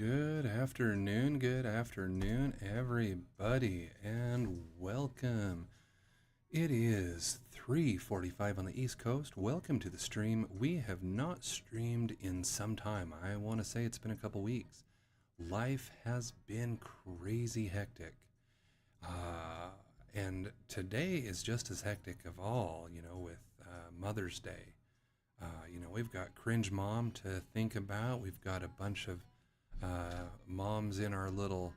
Good afternoon, everybody, and welcome. It is 3:45 on the East Coast. Welcome to the stream. We have not streamed in some time. I want to say it's been a couple weeks. Life has been crazy hectic. And today is just as hectic of all, with Mother's Day. We've got Cringe Mom to think about. We've got a bunch of moms in our little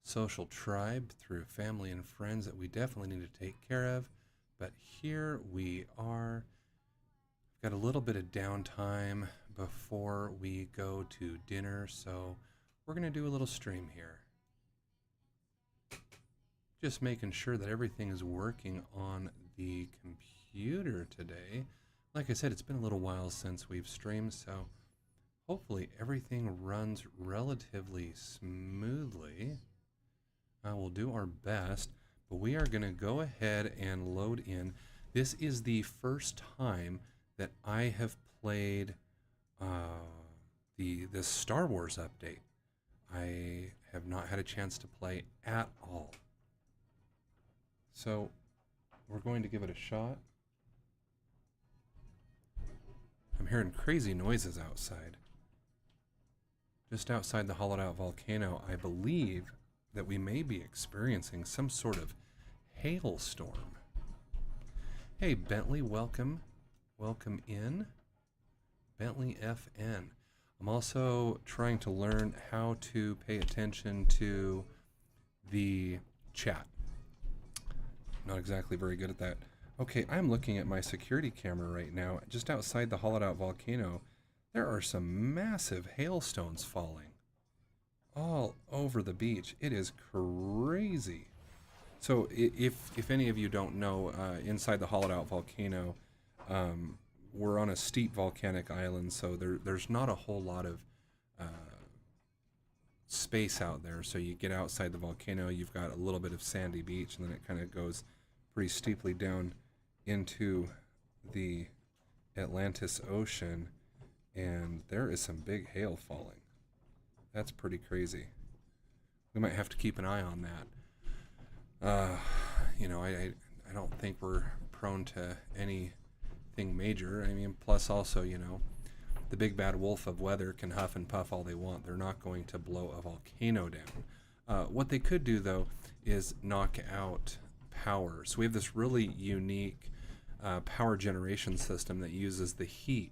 social tribe through family and friends that we definitely need to take care of. But here we are. We've got a little bit of downtime before we go to dinner, so we're going to do a little stream here. Just making sure that everything is working on the computer today. Like I said, it's been a little while since we've streamed, so hopefully everything runs relatively smoothly. We'll do our best, but we are going to go ahead and load in. This is the first time that I have played this Star Wars update. I have not had a chance to play at all. So we're going to give it a shot. I'm hearing crazy noises outside. Just outside the hollowed out volcano, I believe that we may be experiencing some sort of hailstorm. Hey, Bentley, welcome. Welcome in. Bentley FN. I'm also trying to learn how to pay attention to the chat. Not exactly very good at that. Okay, I'm looking at my security camera right now. Just outside the hollowed out volcano, there are some massive hailstones falling all over the beach. It is crazy. So if any of you don't know, inside the hollowed out volcano, we're on a steep volcanic island, so there's not a whole lot of space out there. So you get outside the volcano, you've got a little bit of sandy beach, and then it kind of goes pretty steeply down into the Atlantis Ocean, and there is some big hail falling. That's pretty crazy. We might have to keep an eye on that. I don't think we're prone to anything major. I mean, plus also, the big bad wolf of weather can huff and puff all they want. They're not going to blow a volcano down. What they could do, though, is knock out power. So we have this really unique power generation system that uses the heat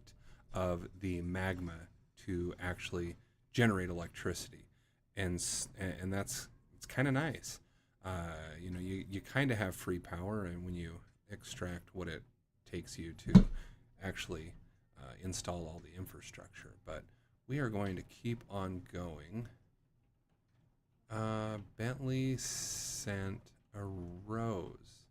of the magma to actually generate electricity, and that's it's kind of nice. You kind of have free power, and when you extract what it takes you to actually install all the infrastructure. But we are going to keep on going. Bentley sent a rose.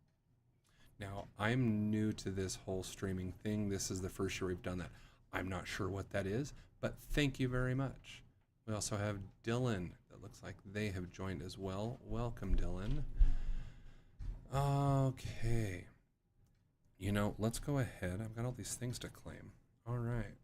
Now, I'm new to this whole streaming thing. This is the first year we've done that. I'm not sure what that is, but thank you very much. We also have Dylan. That looks like they have joined as well. Welcome, Dylan. Okay. Let's go ahead. I've got all these things to claim. All right.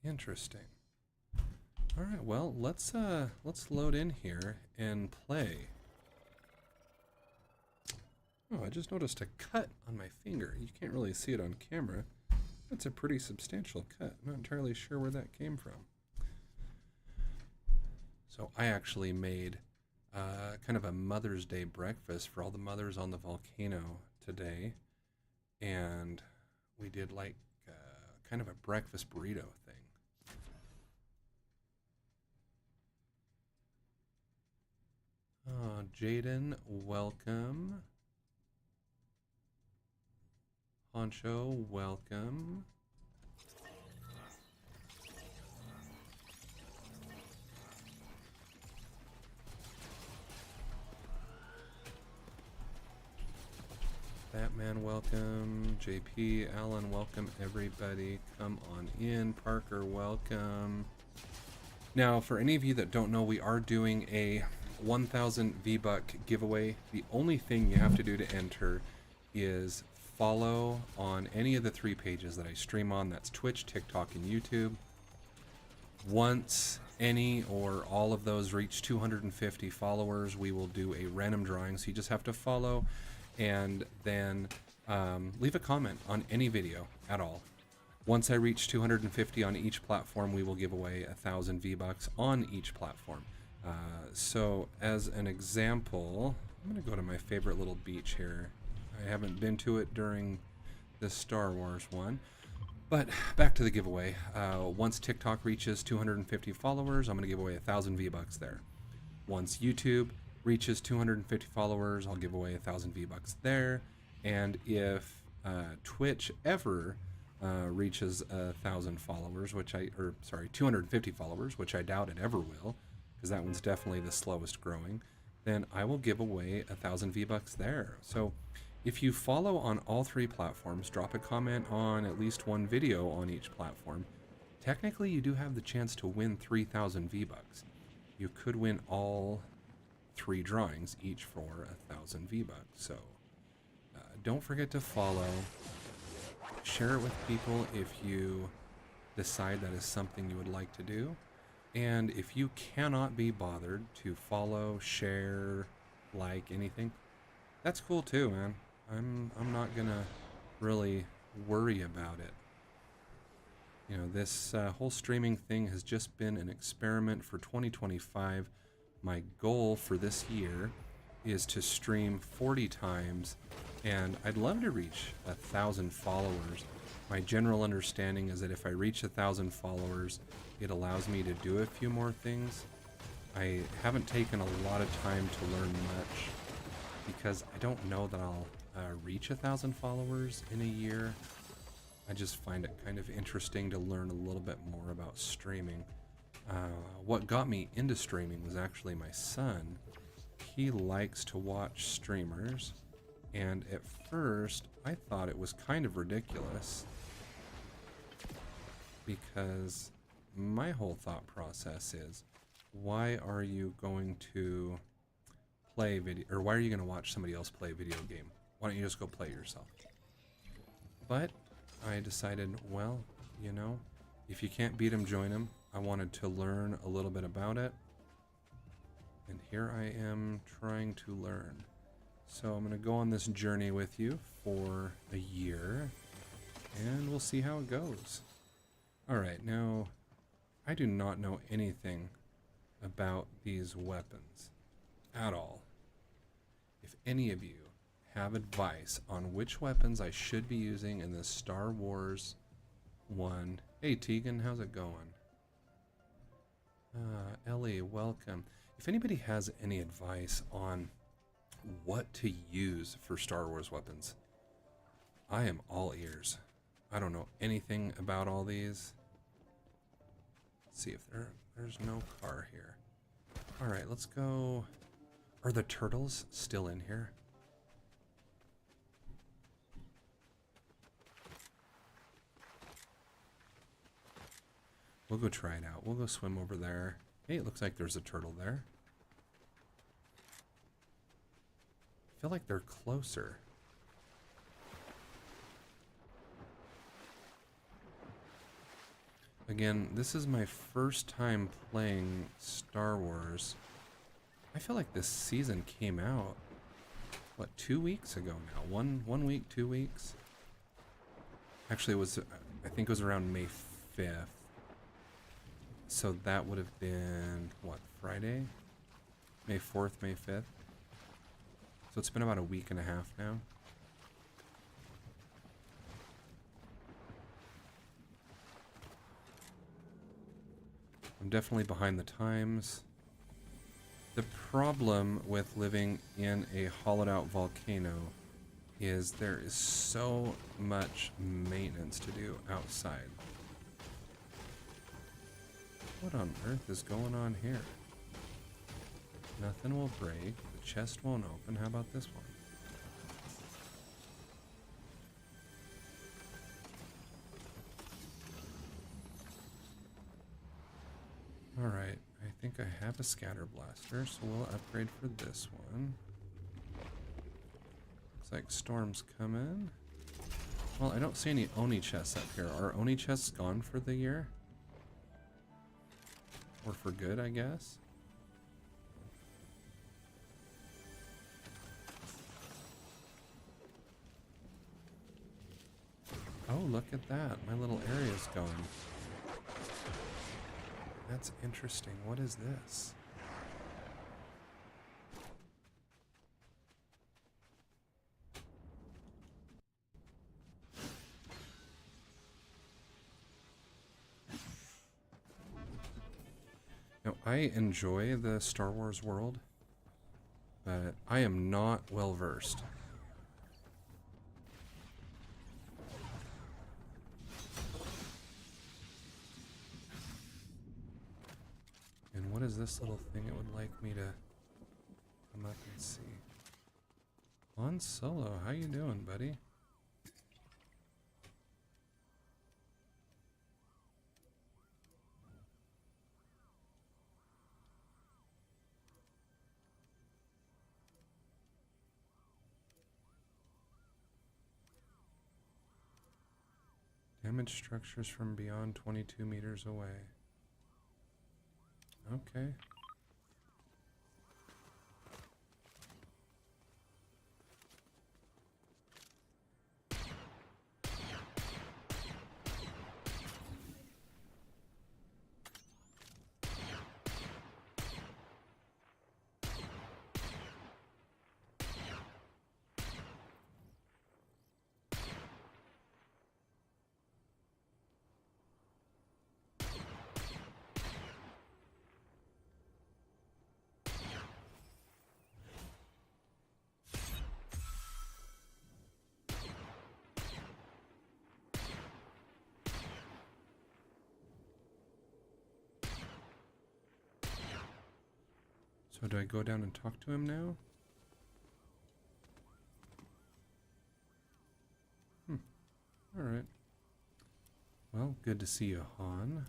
Interesting. All right, well, let's load in here and play. Oh, I just noticed a cut on my finger. You can't really see it on camera. That's a pretty substantial cut. I'm not entirely sure where that came from. So I actually made kind of a Mother's Day breakfast for all the mothers on the volcano today, and we did like kind of a breakfast burrito thing. Jaden, welcome. Honcho, welcome. Batman, welcome. JP, Alan, welcome everybody. Come on in. Parker, welcome. Now, for any of you that don't know, we are doing a 1,000 V-Buck giveaway. The only thing you have to do to enter is follow on any of the 3 pages that I stream on. That's Twitch, TikTok, and YouTube. Once any or all of those reach 250 followers, we will do a random drawing. So you just have to follow and then leave a comment on any video at all. Once I reach 250 on each platform, we will give away 1,000 V-Bucks on each platform. So as an example, I'm going to go to my favorite little beach here. I haven't been to it during this Star Wars one. But back to the giveaway. Once TikTok reaches 250 followers, I'm going to give away 1,000 V-Bucks there. Once YouTube reaches 250 followers, I'll give away 1,000 V-Bucks there. And if Twitch ever reaches 1,000 followers, 250 followers, which I doubt it ever will, because that one's definitely the slowest growing, then I will give away 1,000 V-Bucks there. So if you follow on all 3 platforms, drop a comment on at least one video on each platform, technically you do have the chance to win 3,000 V-Bucks. You could win all 3 drawings, each for 1,000 V-Bucks. So don't forget to follow. Share it with people if you decide that is something you would like to do. And if you cannot be bothered to follow, share, like anything, that's cool too, man. I'm not gonna really worry about it. You know, this whole streaming thing has just been an experiment for 2025. My goal for this year is to stream 40 times, and I'd love to reach 1,000 followers. My general understanding is that if I reach 1,000 followers, it allows me to do a few more things. I haven't taken a lot of time to learn much because I don't know that I'll reach 1,000 followers in a year. I just find it kind of interesting to learn a little bit more about streaming. What got me into streaming was actually my son. He likes to watch streamers, and at first I thought it was kind of ridiculous because my whole thought process is, why are you going to play video, or why are you going to watch somebody else play a video game? Why don't you just go play yourself? But I decided, well, you know, if you can't beat them, join them. I wanted to learn a little bit about it, and here I am trying to learn. So I'm going to go on this journey with you for a year, and we'll see how it goes. Alright, now, I do not know anything about these weapons at all. If any of you have advice on which weapons I should be using in this Star Wars one. Hey Tegan, how's it going? Ellie, welcome. If anybody has any advice on what to use for Star Wars weapons, I am all ears. I don't know anything about all these. Let's see if there's no car here. Alright, let's go. Are the turtles still in here? We'll go try it out. We'll go swim over there. Hey, it looks like there's a turtle there. I feel like they're closer. Again, this is my first time playing Star Wars. I feel like this season came out, what, 2 weeks ago now? One week, 2 weeks? Actually, it was, I think it was around May 5th. So that would have been, what, Friday? May 4th, May 5th? So it's been about a week and a half now. I'm definitely behind the times. The problem with living in a hollowed out volcano is there is so much maintenance to do outside. What on earth is going on here? Nothing will break. The chest won't open. How about this one? Alright, I think I have a scatter blaster, so we'll upgrade for this one. Looks like storm's coming. Well, I don't see any Oni chests up here. Are Oni chests gone for the year? Or for good, I guess? Oh, look at that. My little area's going. That's interesting. What is this? Now, I enjoy the Star Wars world, but I am not well versed. And what is this little thing it would like me to come up and see? Han Solo, how you doing, buddy? Damage structures from beyond 22 meters away. Okay. So do I go down and talk to him now? Alright. Well, good to see you, Han.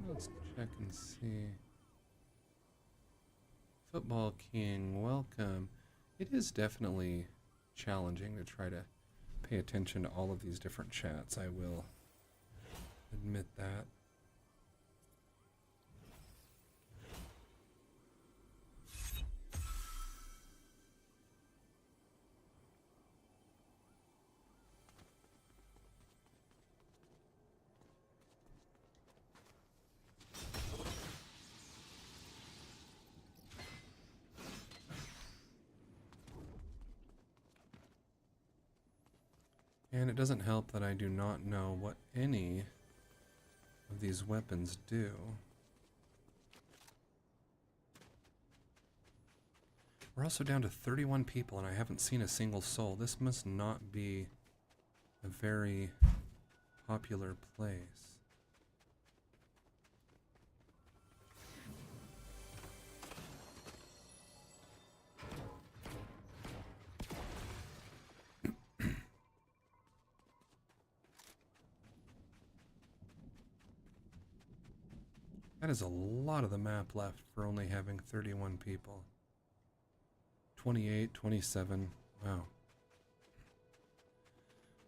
Let's check and see. Football King, welcome. It is definitely challenging to try to pay attention to all of these different chats, I will admit that. And it doesn't help that I do not know what any of these weapons do. We're also down to 31 people and I haven't seen a single soul. This must not be a very popular place. That is a lot of the map left for only having 31 people. 28, 27, wow.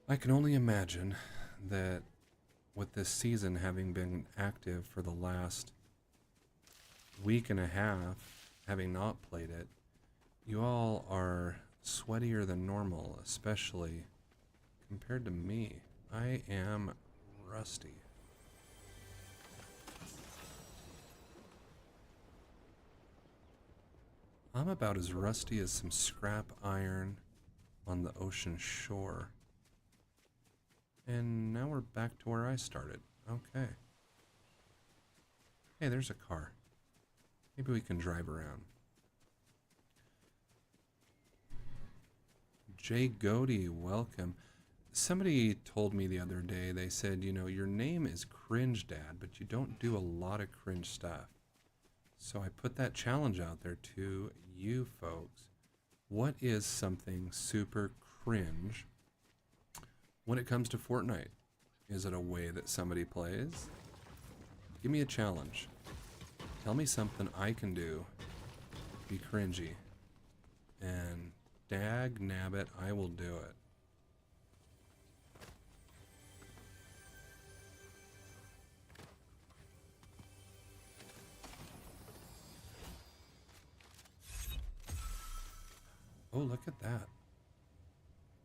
I can only imagine that with this season having been active for the last week and a half, having not played it, you all are sweatier than normal, especially compared to me. I am rusty. I'm about as rusty as some scrap iron on the ocean shore. And now we're back to where I started. Okay. Hey, there's a car. Maybe we can drive around. Jay Godey, welcome. Somebody told me the other day, they said, you know, your name is Cringe Dad, but you don't do a lot of cringe stuff. So I put that challenge out there to you folks. What is something super cringe when it comes to Fortnite? Is it a way that somebody plays? Give me a challenge. Tell me something I can do. Be cringy. And dag nabbit, I will do it. Oh, look at that.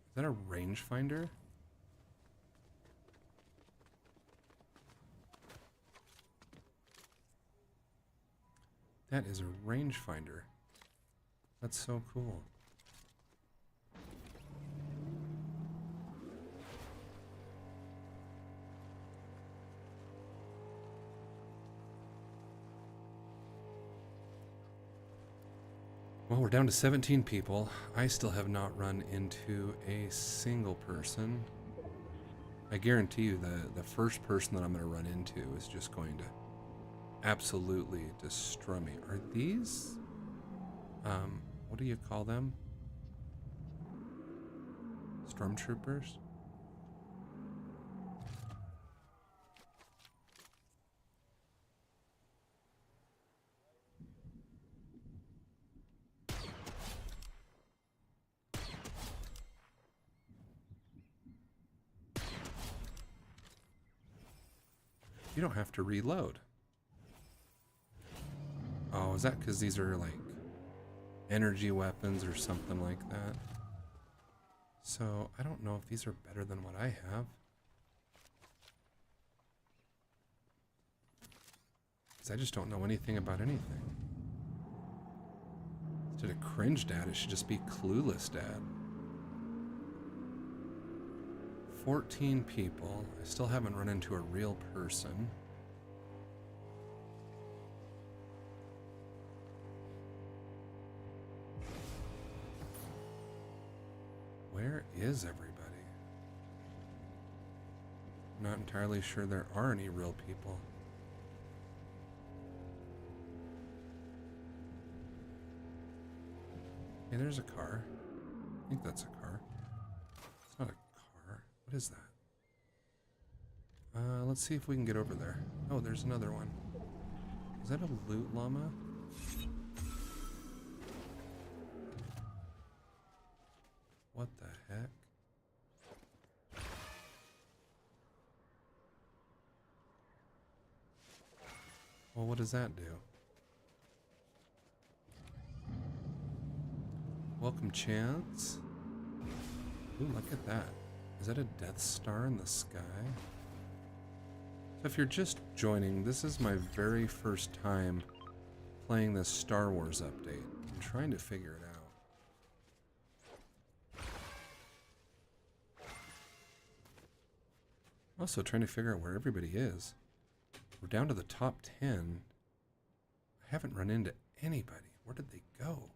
Is that a rangefinder? That is a rangefinder. That's so cool. Well, we're down to 17 people. I still have not run into a single person. I guarantee you the first person that I'm going to run into is just going to absolutely destroy me. Are these, what do you call them? Stormtroopers? You don't have to reload. Oh, is that because these are like energy weapons or something like that? So I don't know if these are better than what I have. Because I just don't know anything about anything. Instead of cringe dad, it should just be clueless dad. 14 people. I still haven't run into a real person. Where is everybody? I'm not entirely sure there are any real people. Hey, there's a car. I think that's a car. It's not a car. What is that? Let's see if we can get over there. Oh, there's another one. Is that a loot llama? What the heck? Well, what does that do? Welcome, Chance. Ooh, look at that. Is that a Death Star in the sky? So if you're just joining, this is my very first time playing this Star Wars update. I'm trying to figure it out. Also trying to figure out where everybody is. We're down to the top 10. I haven't run into anybody. Where did they go?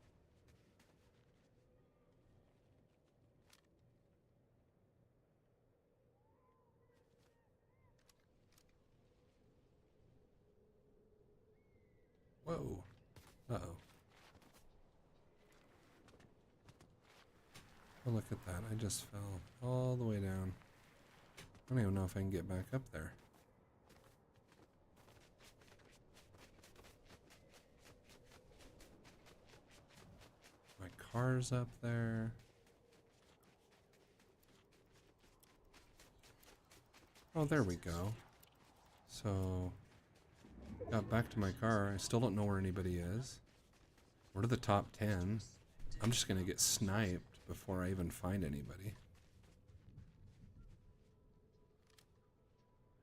Whoa. Uh-oh. Oh, look at that. I just fell all the way down. I don't even know if I can get back up there. My car's up there. Oh, there we go. So, got back to my car. I still don't know where anybody is. We're to the top 10. I'm just gonna get sniped before I even find anybody.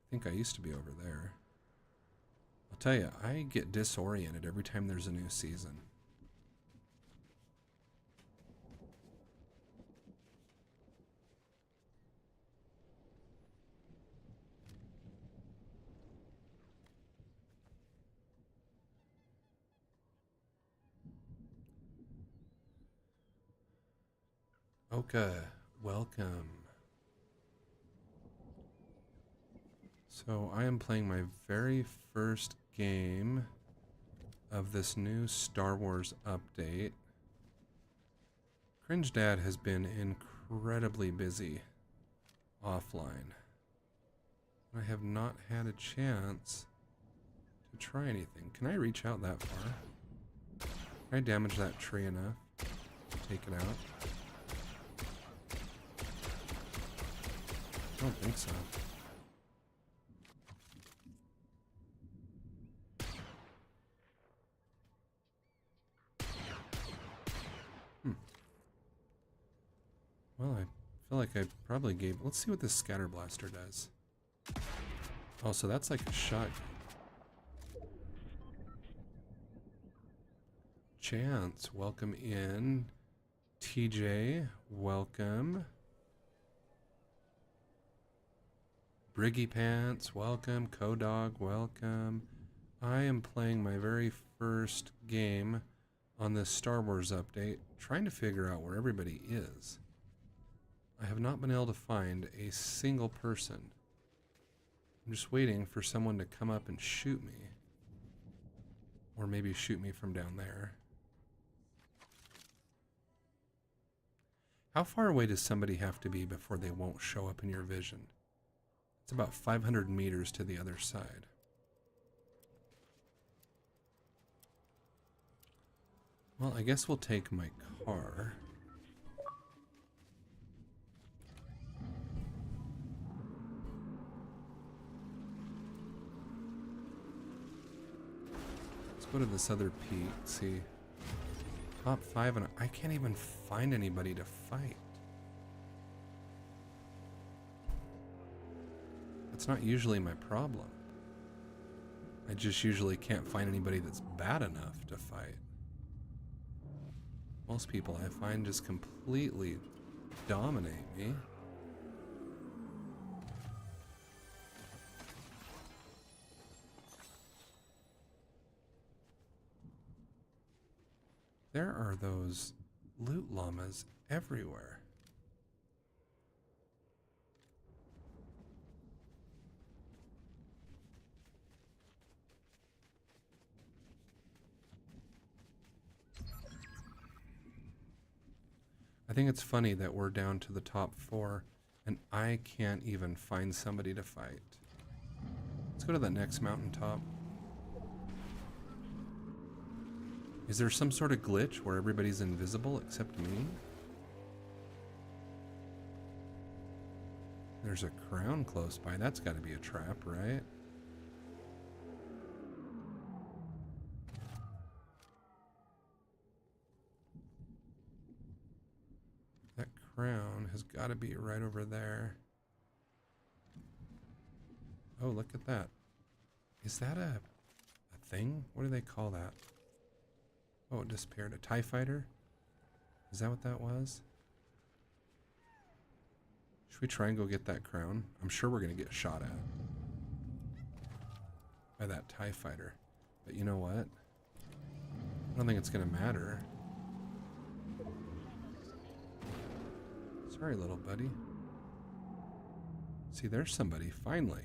I think I used to be over there. I'll tell you, I get disoriented every time there's a new season. Okay, welcome. So I am playing my very first game of this new Star Wars update. Cringe Dad has been incredibly busy offline. I have not had a chance Try anything. Can I reach out that far? Can I damage that tree enough? Take it out? I don't think so. Well, I feel like I probably gave... Let's see what this scatter blaster does. Oh, so that's like a shot. Chance, welcome in. TJ, welcome. Briggy Pants, welcome. Kodog, welcome. I am playing my very first game on this Star Wars update, trying to figure out where everybody is. I have not been able to find a single person. I'm just waiting for someone to come up and shoot me. Or maybe shoot me from down there. How far away does somebody have to be before they won't show up in your vision? It's about 500 meters to the other side. Well, I guess we'll take my car. Let's go to this other peak, see. Top 5, and I can't even find anybody to fight. That's not usually my problem. I just usually can't find anybody that's bad enough to fight. Most people I find just completely dominate me. There are those loot llamas everywhere. I think it's funny that we're down to the top 4 and I can't even find somebody to fight. Let's go to the next mountaintop. Is there some sort of glitch where everybody's invisible except me? There's a crown close by. That's got to be a trap, right? That crown has got to be right over there. Oh, look at that. Is that a thing? What do they call that? Oh, it disappeared. A TIE fighter? Is that what that was? Should we try and go get that crown? I'm sure we're going to get shot at by that TIE fighter. But you know what? I don't think it's going to matter. Sorry, little buddy. See, there's somebody, finally.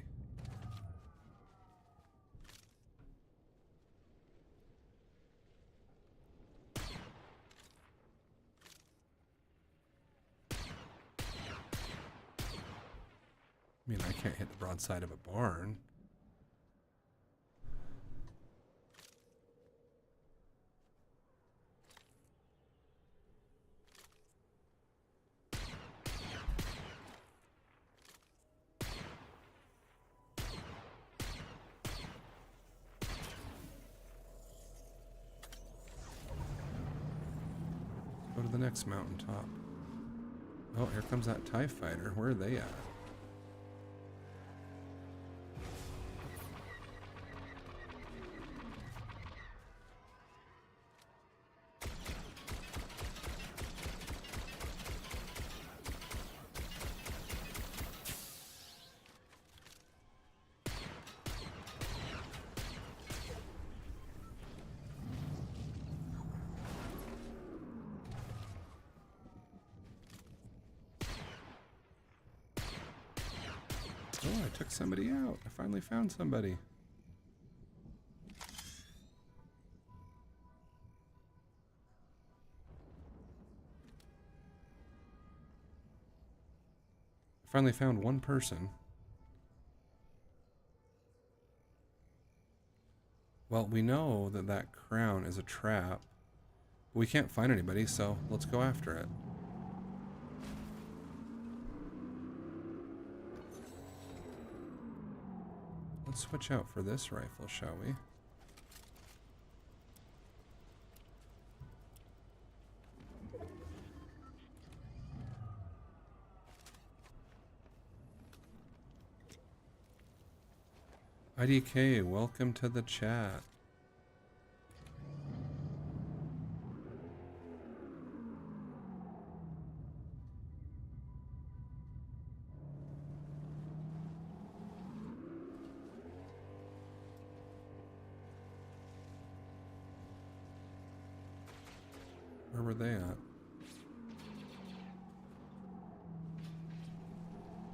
I mean, I can't hit the broadside of a barn. Go to the next mountaintop. Oh, here comes that TIE fighter. Where are they at? Oh, I took somebody out. I finally found somebody. I finally found one person. Well, we know that that crown is a trap. We can't find anybody, so let's go after it. Let's switch out for this rifle, shall we? IDK, welcome to the chat. Where were they at?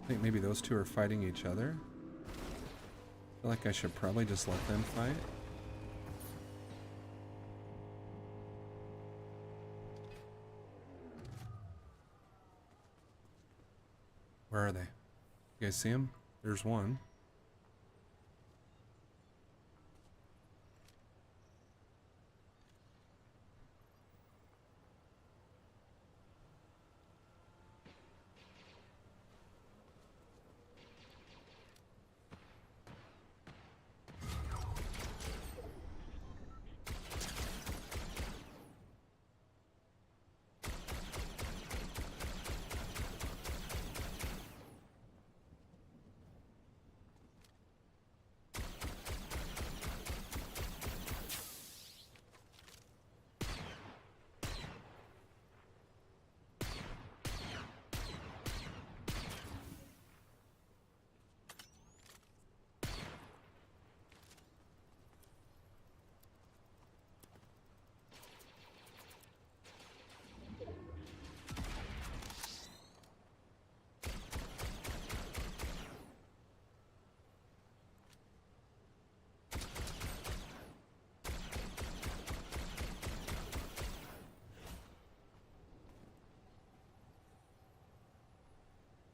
I think maybe those two are fighting each other. I feel like I should probably just let them fight. Where are they? You guys see them? There's one.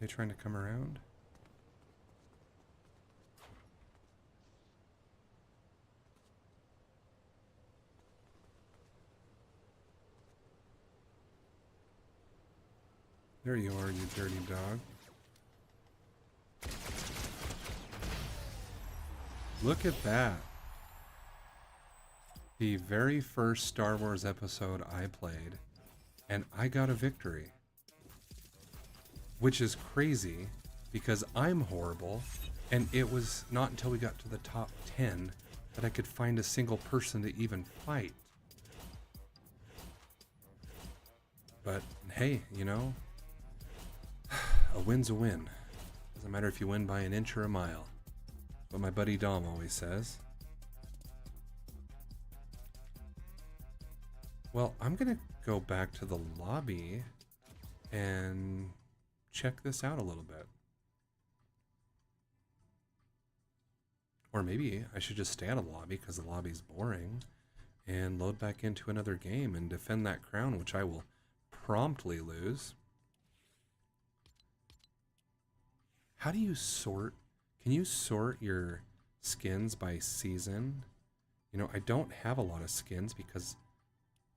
They trying to come around? There you are, you dirty dog. Look at that. The very first Star Wars episode I played, and I got a victory. Which is crazy, because I'm horrible, and it was not until we got to the top 10 that I could find a single person to even fight. But hey, you know, a win's a win. Doesn't matter if you win by an inch or a mile. What my buddy Dom always says. Well, I'm gonna go back to the lobby and check this out a little bit. Or maybe I should just stay out of the lobby because the lobby's boring and load back into another game and defend that crown, which I will promptly lose. How do you sort? Can you sort your skins by season? You know, I don't have a lot of skins because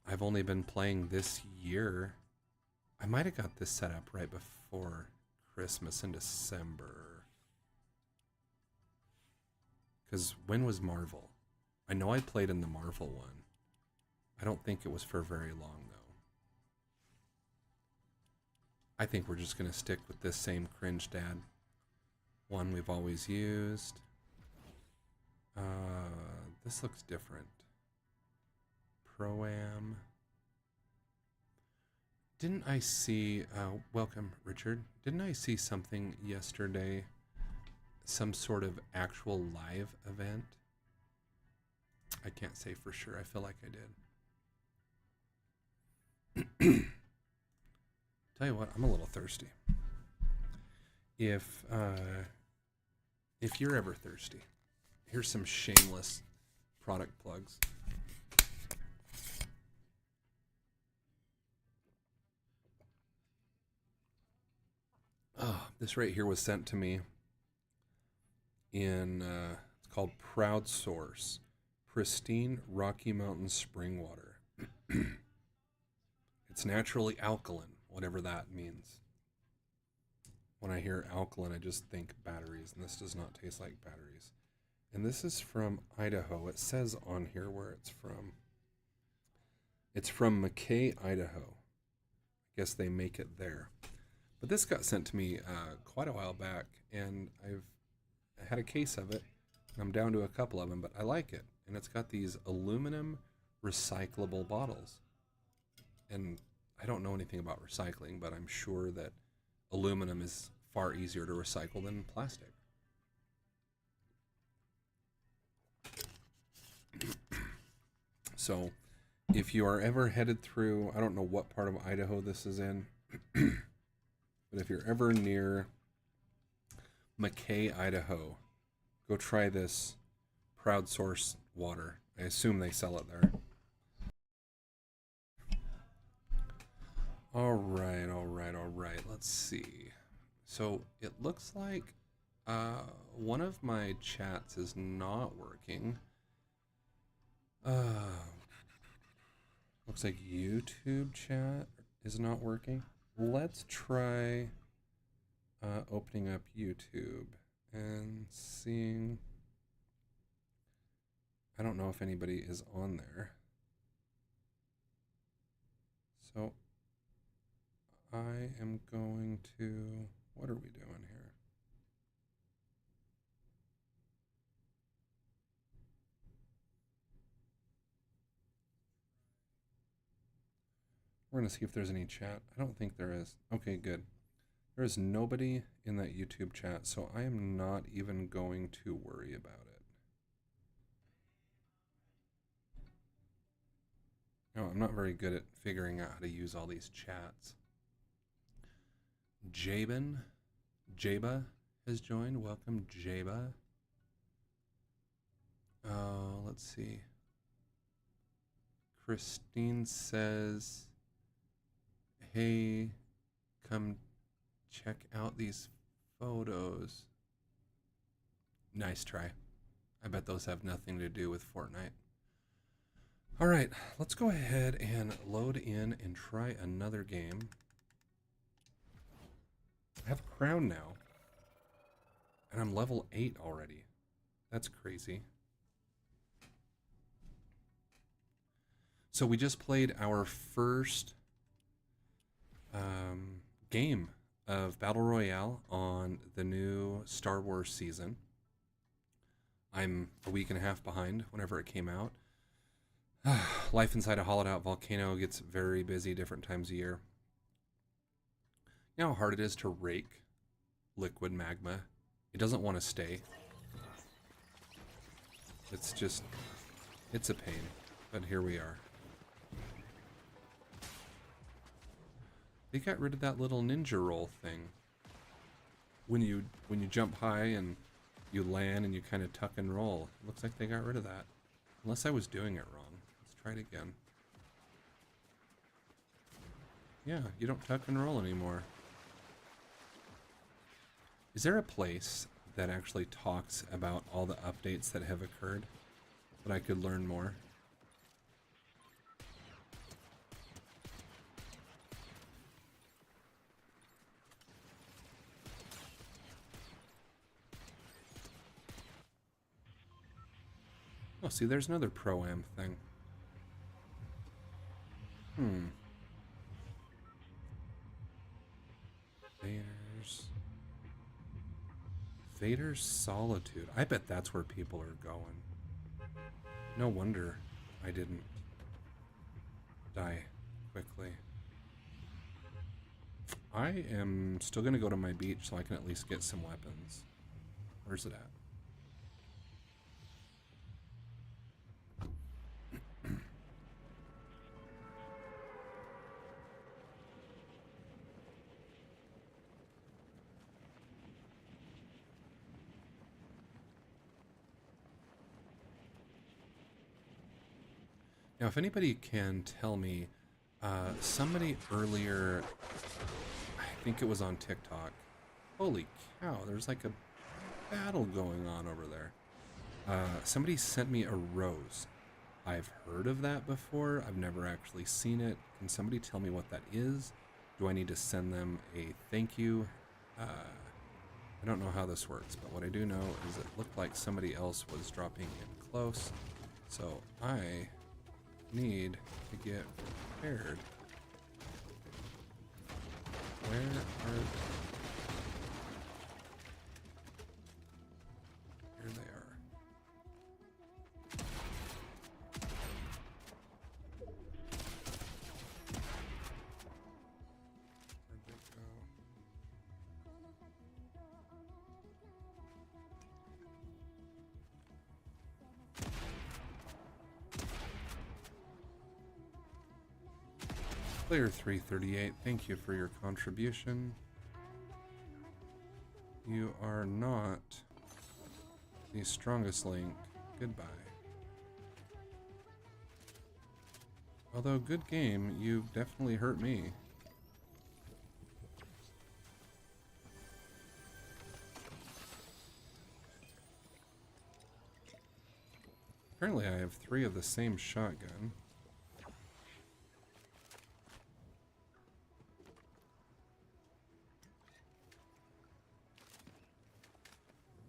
I've only been playing this year. I might have got this set up right before Christmas in December. Because when was Marvel? I know I played in the Marvel one. I don't think it was for very long, though. I think we're just going to stick with this same cringe dad one we've always used. This looks different. Pro-Am. Didn't I see, welcome Richard, didn't I see something yesterday, some sort of actual live event? I can't say for sure, I feel like I did. Tell you what, I'm a little thirsty. If you're ever thirsty, here's some shameless product plugs. Oh, this right here was sent to me in, it's called Proud Source. pristine Rocky Mountain spring water. It's naturally alkaline, whatever that means. When I hear alkaline, I just think batteries, and this does not taste like batteries. And this is from Idaho. It says on here where it's from. It's from McKay, Idaho. I guess they make it there. But this got sent to me quite a while back, and I've had a case of it. And I'm down to a couple of them, but I like it. And it's got these aluminum recyclable bottles. And I don't know anything about recycling, but I'm sure that aluminum is far easier to recycle than plastic. So if you are ever headed through, I don't know what part of Idaho this is in, but if you're ever near McKay, Idaho, go try this Proud Source water. I assume they sell it there. All right. Let's see. So it looks like one of my chats is not working. Looks like YouTube chat is not working. Let's try opening up YouTube and seeing. I don't know if anybody is on there. So I am going to, what are we doing here? We're going to see if there's any chat. I don't think there is. Okay, good. There is nobody in that YouTube chat, so I am not even going to worry about it. No, I'm not very good at figuring out how to use all these chats. Jaba has joined. Welcome, Jaba. Let's see. Christine says, hey, come check out these photos. Nice try. I bet those have nothing to do with Fortnite. All right, let's go ahead and load in and try another game. I have a crown now, and I'm level 8 already. That's crazy. So we just played our first game of Battle Royale on the new Star Wars season. I'm a week and a half behind whenever it came out. Life inside a hollowed out volcano gets very busy different times of year. You know how hard it is to rake liquid magma? It doesn't want to stay. It's just, it's a pain, but here we are. They got rid of that little ninja roll thing. When you jump high and you land and you kind of tuck and roll. It looks like they got rid of that. Unless I was doing it wrong. Let's try it again. Yeah, you don't tuck and roll anymore. Is there a place that actually talks about all the updates that have occurred that I could learn more? Oh, see, there's another Pro-Am thing. Vader's Solitude. I bet that's where people are going. No wonder I didn't die quickly. I am still going to go to my beach so I can at least get some weapons. Where's it at? Now, if anybody can tell me, somebody earlier, I think it was on TikTok. Holy cow, there's like a battle going on over there. Somebody sent me a rose. I've heard of that before. I've never actually seen it. Can somebody tell me what that is? Do I need to send them a thank you? I don't know how this works, but what I do know is it looked like somebody else was dropping in close. So I need to get prepared. Where are... Here they are. Where'd they go? Player 338, thank you for your contribution. You are not the strongest link. Goodbye. Although, good game, you've definitely hurt me. Apparently I have 3 of the same shotgun.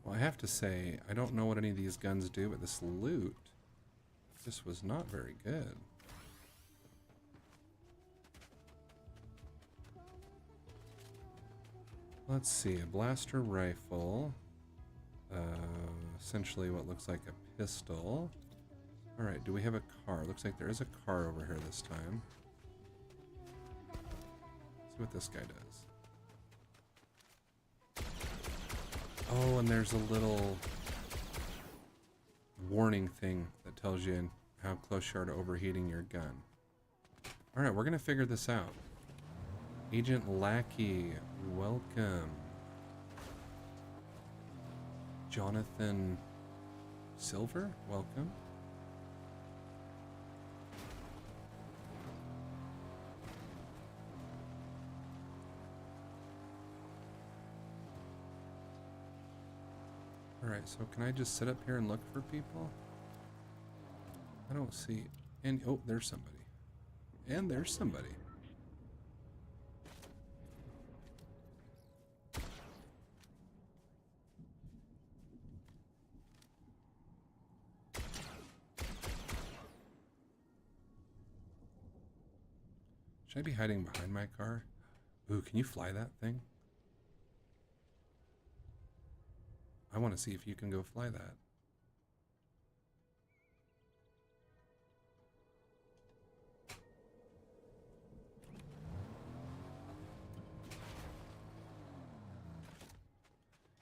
Well, I have to say, I don't know what any of these guns do, but this loot just was not very good. Let's see, a blaster rifle. Essentially what looks like a pistol. Alright, do we have a car? Looks like there is a car over here this time. Let's see what this guy does. Oh, and there's a little warning thing that tells you how close you are to overheating your gun. Alright, we're gonna figure this out. Agent Lackey, welcome. Jonathan Silver, welcome. Alright, so can I just sit up here and look for people? I don't see any. Oh, there's somebody. And there's somebody. Should I be hiding behind my car? Ooh, can you fly that thing? I want to see if you can go fly that.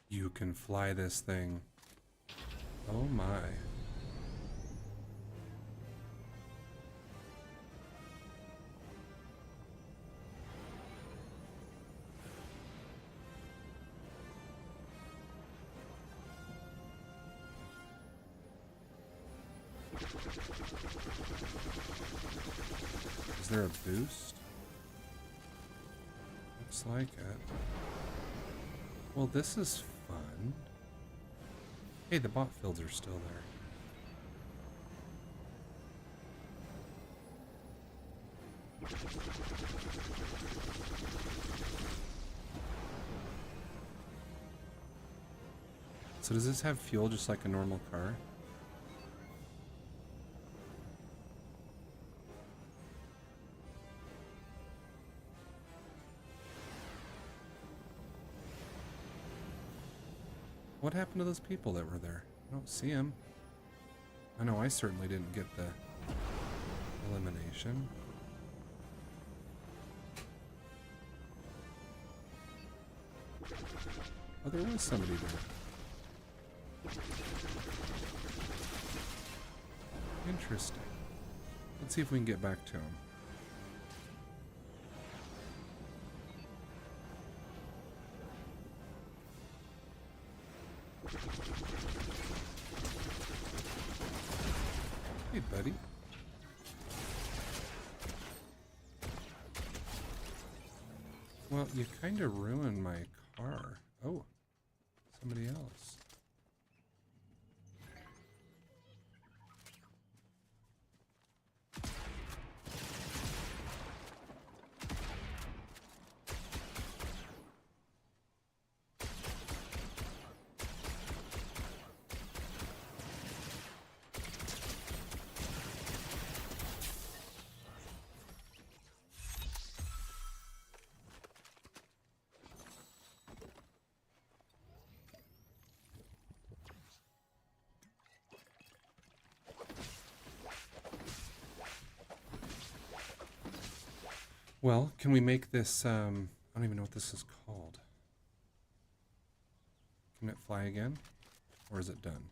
You can fly this thing. Oh my. Is there a boost? Looks like it. Well, this is fun. Hey, the bot fields are still there. So does this have fuel just like a normal car? What happened to those people that were there? I don't see them. I know I certainly didn't get the elimination. Oh, there was somebody there. Interesting. Let's see if we can get back to him. Hey, buddy. Well, you kind of ruined my car. Oh, somebody else. Well, can we make this, I don't even know what this is called. Can it fly again? Or is it done?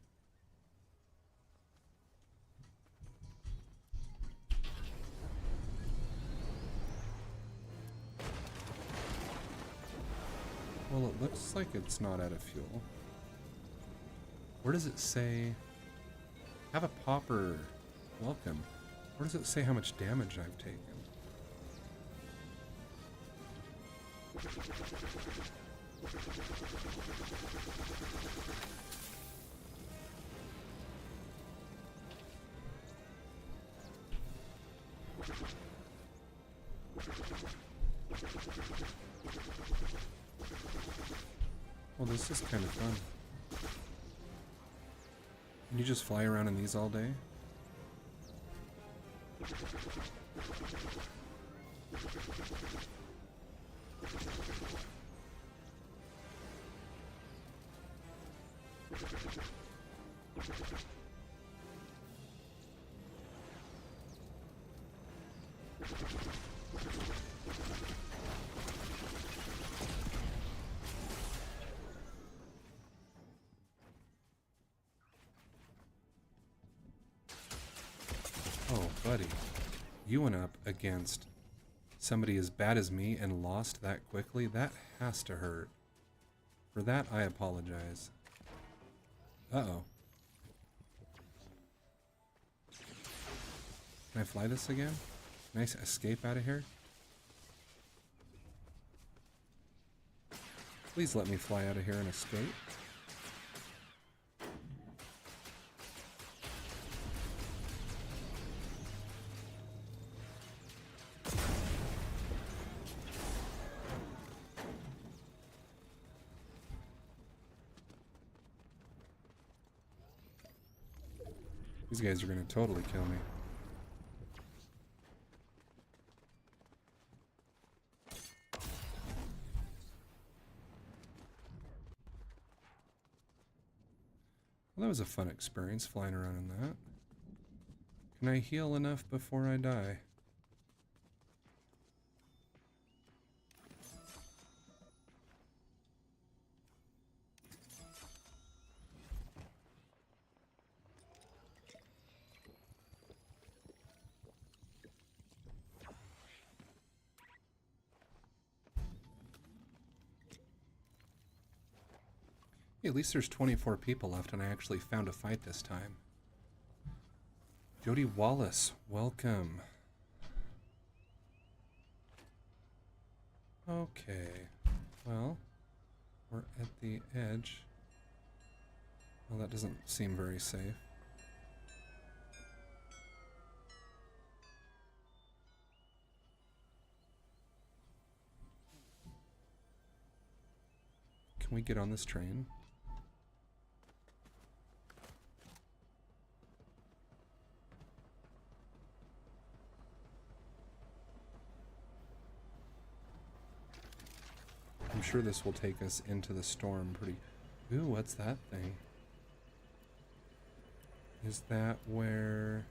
Well, it looks like it's not out of fuel. Where does it say... Have a popper. Welcome. Where does it say how much damage I've taken? Well, this is kind of fun. Can you just fly around in these all day? Oh, buddy. You went up against somebody as bad as me and lost that quickly? That has to hurt. For that, I apologize. Uh-oh. Can I fly this again? Can I escape out of here? Please let me fly out of here and escape. These guys are going to totally kill me. Well, that was a fun experience flying around in that. Can I heal enough before I die? Hey, at least there's 24 people left and I actually found a fight this time. Jody Wallace, welcome. Okay, well, we're at the edge. Well, that doesn't seem very safe. Can we get on this train? I'm sure this will take us into the storm pretty... Ooh, what's that thing? Is that where...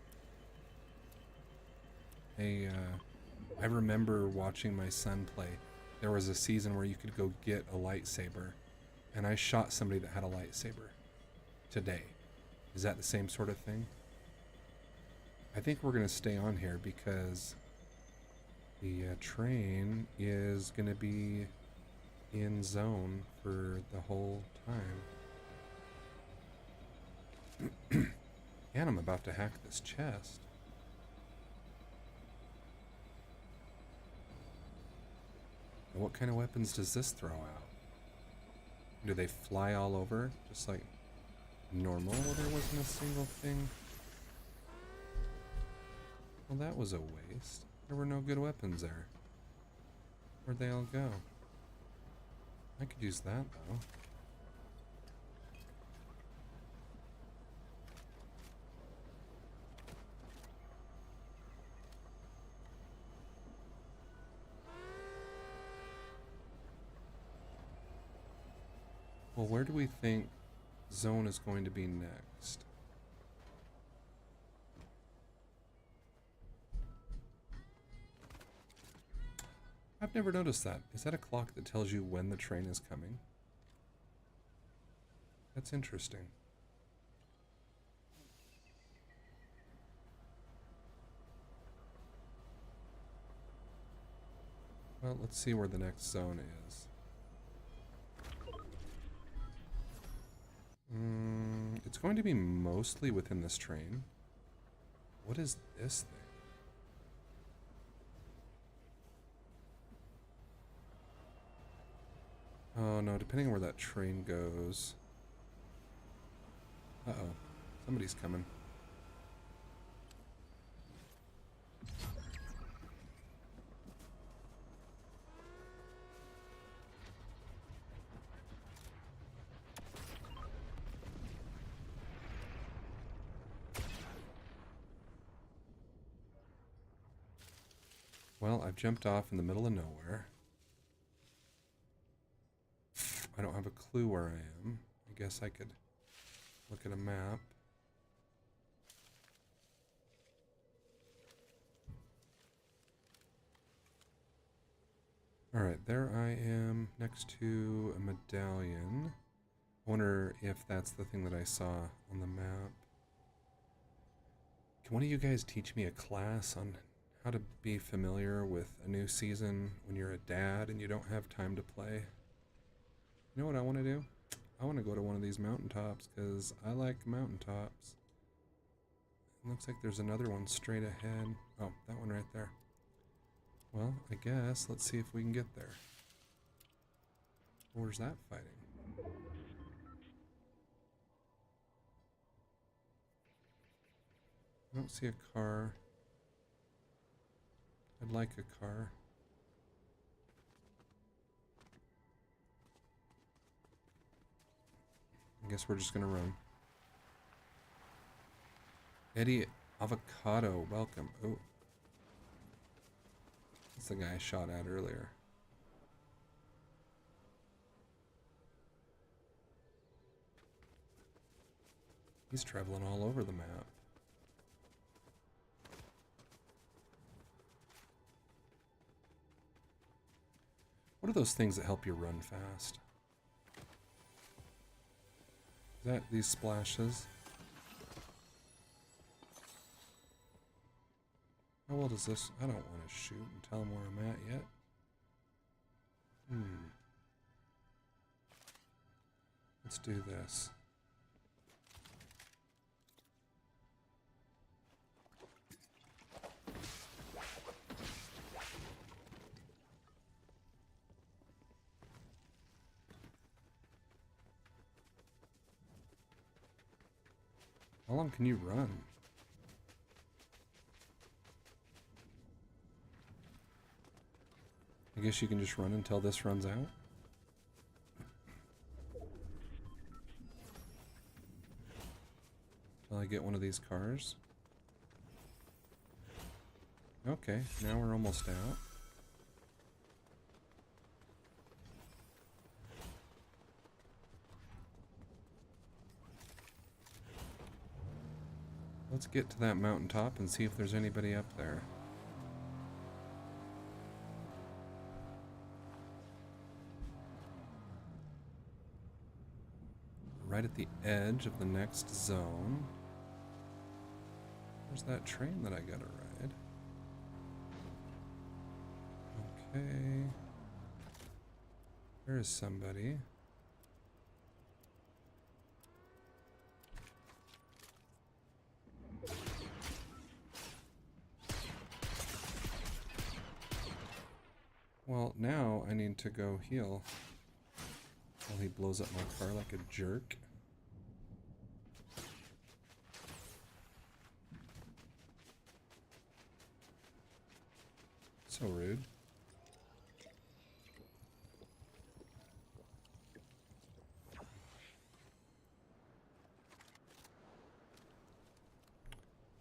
I remember watching my son play. There was a season where you could go get a lightsaber, and I shot somebody that had a lightsaber today. Is that the same sort of thing? I think we're going to stay on here because the train is going to be in zone for the whole time. And I'm about to hack this chest. And what kind of weapons does this throw out? Do they fly all over just like normal? Well, there wasn't a single thing. Well, that was a waste. There were no good weapons there. Where'd they all go? I could use that, though. Well, where do we think zone is going to be next? I've never noticed that. Is that a clock that tells you when the train is coming? That's interesting. Well, let's see where the next zone is. It's going to be mostly within this train. What is this thing? Oh no, depending on where that train goes. Uh-oh. Somebody's coming. Well, I've jumped off in the middle of nowhere. I don't have a clue where I am. I guess I could look at a map. Alright, there I am next to a medallion. I wonder if that's the thing that I saw on the map. Can one of you guys teach me a class on how to be familiar with a new season when you're a dad and you don't have time to play? You know what I want to do? I want to go to one of these mountaintops because I like mountaintops. It looks like there's another one straight ahead. Oh, that one right there. Well, I guess let's see if we can get there. Where's that fighting? I don't see a car. I'd like a car. I guess we're just gonna run. Eddie Avocado, welcome. Oh. That's the guy I shot at earlier. He's traveling all over the map. What are those things that help you run fast? Is that these splashes? How well does this? I don't want to shoot and tell him where I'm at yet. Let's do this. How long can you run? I guess you can just run until this runs out. Until I get one of these cars. Okay, now we're almost out. Let's get to that mountaintop and see if there's anybody up there. Right at the edge of the next zone. Where's that train that I gotta ride? Okay. There is somebody. Well, now I need to go heal while he blows up my car like a jerk. So rude.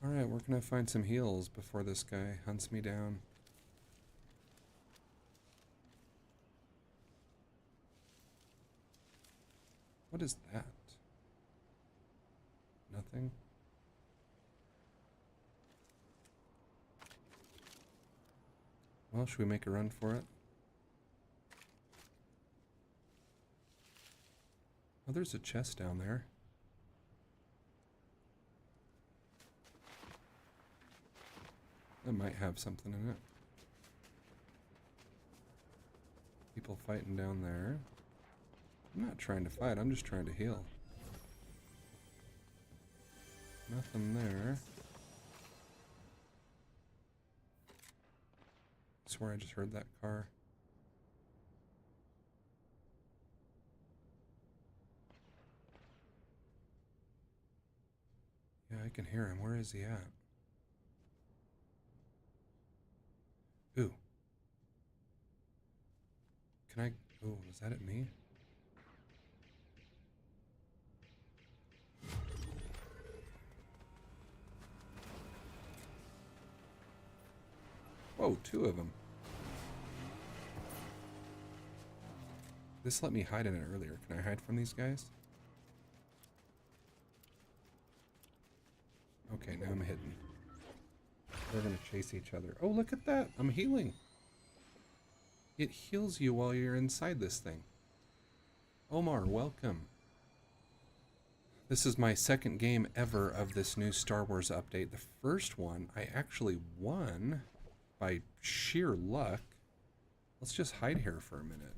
Alright, where can I find some heals before this guy hunts me down? What is that? Nothing? Well, should we make a run for it? Oh, there's a chest down there. That might have something in it. People fighting down there. I'm not trying to fight, I'm just trying to heal. Nothing there. I swear I just heard that car. Yeah, I can hear him. Where is he at? Ooh. Can I... Oh, was that at me? Whoa, two of them. This let me hide in it earlier. Can I hide from these guys? Okay, now I'm hidden. They're gonna chase each other. Oh, look at that! I'm healing! It heals you while you're inside this thing. Omar, welcome. This is my second game ever of this new Star Wars update. The first one, I actually won by sheer luck. Let's just hide here for a minute.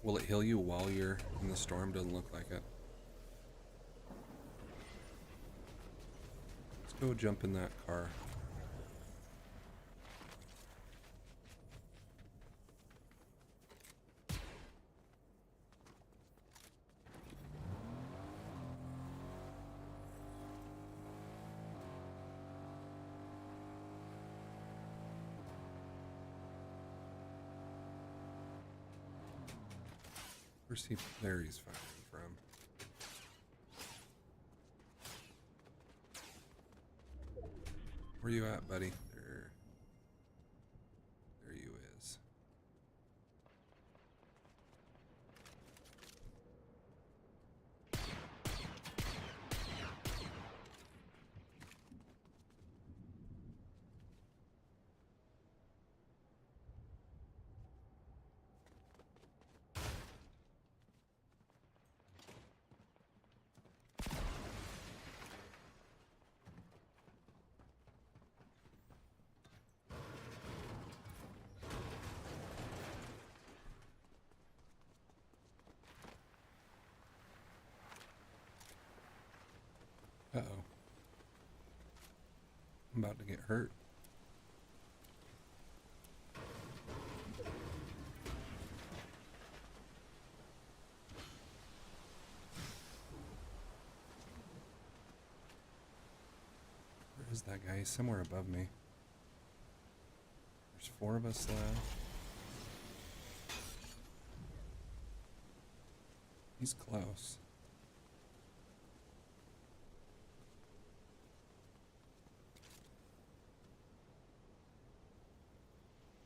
Will it heal you while you're in the storm? Doesn't look like it. Let's go jump in that car. Where's he? There he's fighting from. Where you at, buddy? There you is. Uh-oh. I'm about to get hurt. Where is that guy? He's somewhere above me. There's 4 of us left. He's close.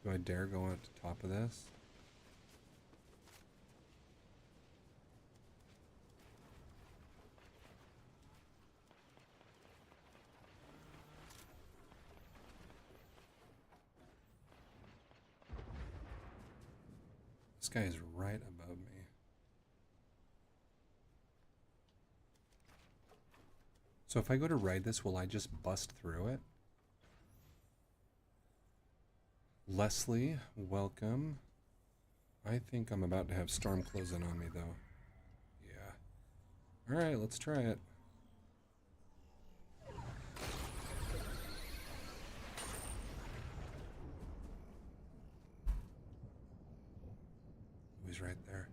Do I dare go at the top of this? This guy is right above me. So if I go to ride this, will I just bust through it? Leslie, welcome. I think I'm about to have storm closing on me, though. Yeah. Alright, let's try it. He's right there.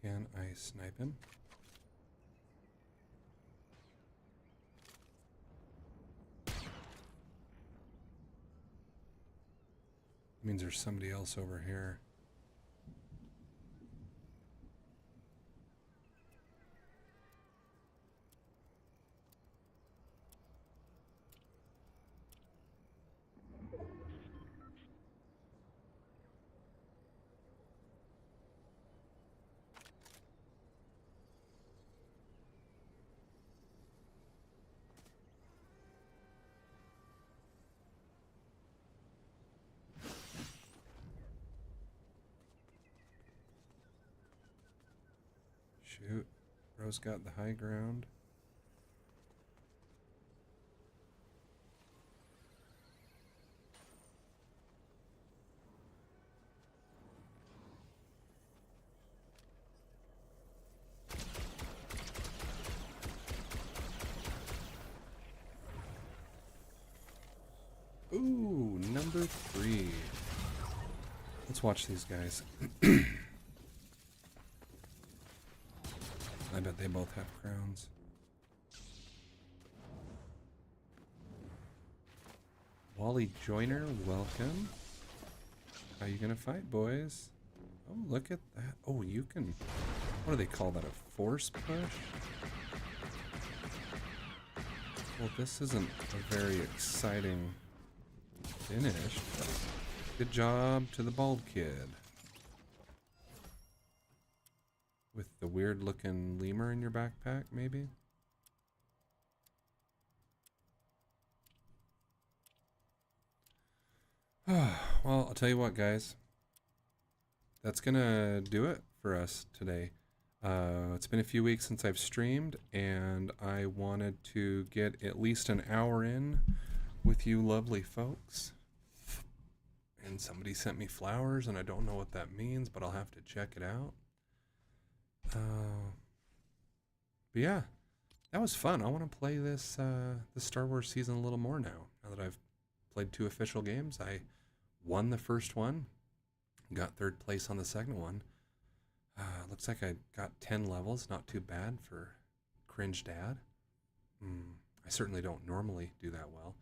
Can I snipe him? Means there's somebody else over here. Shoot. Bro's got the high ground. Ooh, number 3. Let's watch these guys. I bet they both have crowns. Wally Joyner, welcome. How you gonna fight, boys? Oh, look at that. Oh, you can... What do they call that? A force push? Well, this isn't a very exciting finish, but good job to the bald kid. With the weird looking lemur in your backpack, maybe? Well, I'll tell you what, guys. That's gonna do it for us today. It's been a few weeks since I've streamed, and I wanted to get at least an hour in with you lovely folks. And somebody sent me flowers, and I don't know what that means, but I'll have to check it out. But yeah, that was fun. I want to play this Star Wars season a little more now. Now that I've played 2 official games, I won the first one, got 3rd place on the second one. Looks like I got 10 levels. Not too bad for cringe dad. I certainly don't normally do that well.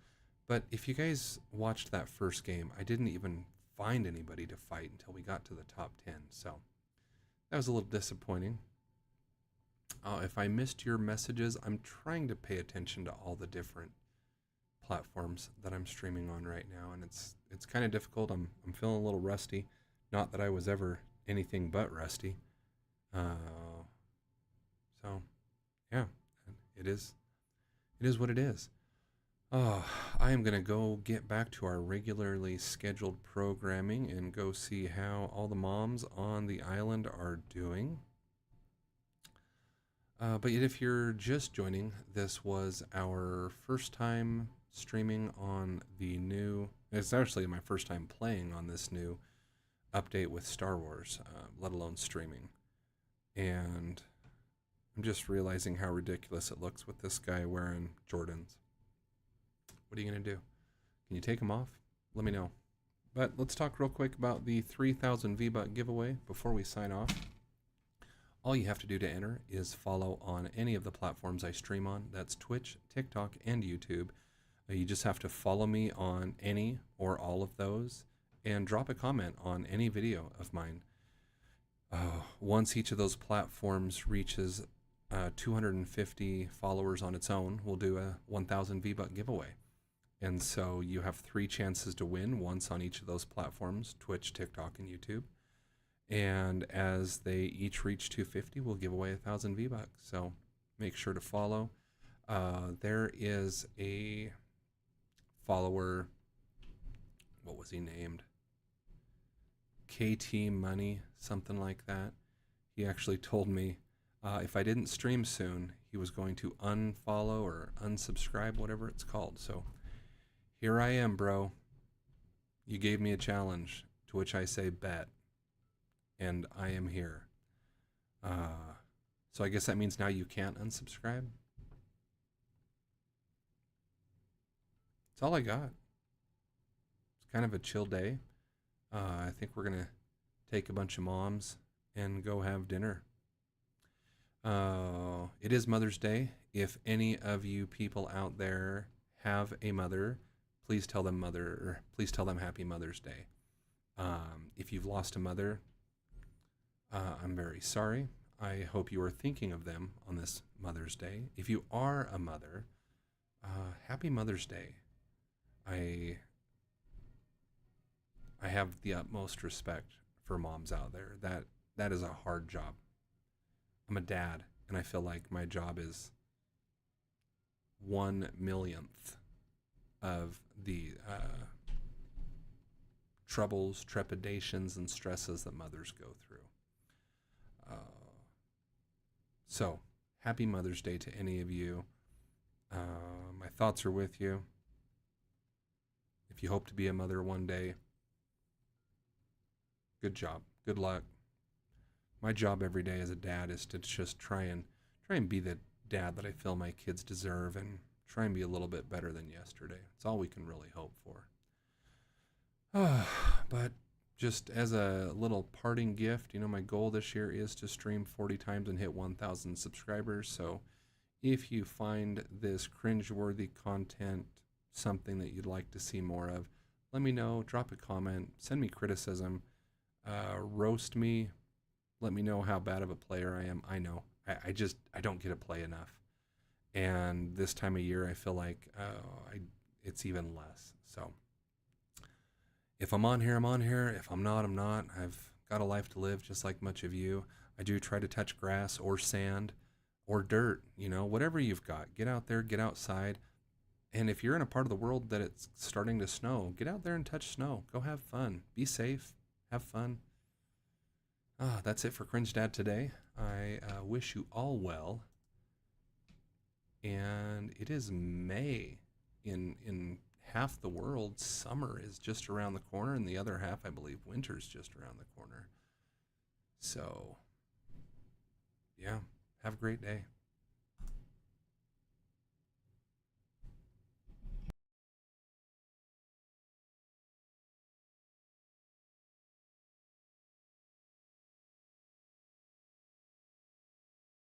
But if you guys watched that first game, I didn't even find anybody to fight until we got to the top 10. So that was a little disappointing. If I missed your messages, I'm trying to pay attention to all the different platforms that I'm streaming on right now, and it's kind of difficult. I'm feeling a little rusty. Not that I was ever anything but rusty. So yeah, it is what it is. I am gonna go get back to our regularly scheduled programming and go see how all the moms on the island are doing. But yet, if you're just joining, this was our first time streaming on the new... It's actually my first time playing on this new update with Star Wars, let alone streaming. And I'm just realizing how ridiculous it looks with this guy wearing Jordans. What are you going to do? Can you take them off? Let me know. But let's talk real quick about the 3,000 V-Buck giveaway before we sign off. All you have to do to enter is follow on any of the platforms I stream on. That's Twitch, TikTok, and YouTube. You just have to follow me on any or all of those and drop a comment on any video of mine. Once each of those platforms reaches 250 followers on its own, we'll do a 1,000 V-Buck giveaway. And so you have 3 chances to win, once on each of those platforms, Twitch, TikTok, and YouTube. And as they each reach 250, we'll give away 1,000 V-Bucks. So make sure to follow. There is a follower, what was he named? KT Money, something like that. He actually told me if I didn't stream soon, he was going to unfollow or unsubscribe, whatever it's called. So here I am, bro. You gave me a challenge, to which I say bet. And I am here. So I guess that means now you can't unsubscribe. That's all I got. It's kind of a chill day. I think we're going to take a bunch of moms and go have dinner. It is Mother's Day. If any of you people out there have a mother, please tell them Happy Mother's Day. If you've lost a mother, I'm very sorry. I hope you are thinking of them on this Mother's Day. If you are a mother, Happy Mother's Day. I have the utmost respect for moms out there. That is a hard job. I'm a dad, and I feel like my job is 1/1,000,000th of the troubles, trepidations, and stresses that mothers go through. So, happy Mother's Day to any of you. My thoughts are with you. If you hope to be a mother one day, good job. Good luck. My job every day as a dad is to just try and be the dad that I feel my kids deserve and try and be a little bit better than yesterday. It's all we can really hope for. But just as a little parting gift, my goal this year is to stream 40 times and hit 1,000 subscribers. So if you find this cringeworthy content something that you'd like to see more of, let me know. Drop a comment. Send me criticism. Roast me. Let me know how bad of a player I am. I know. I don't get to play enough. And this time of year, I feel like it's even less. So if I'm on here, I'm on here. If I'm not, I'm not. I've got a life to live just like much of you. I do try to touch grass or sand or dirt, whatever you've got. Get out there, get outside. And if you're in a part of the world that it's starting to snow, get out there and touch snow. Go have fun. Be safe. Have fun. That's it for Cringe Dad today. I wish you all well. And it is May. In half the world, summer is just around the corner, and the other half, I believe, winter's just around the corner. So, yeah, have a great day.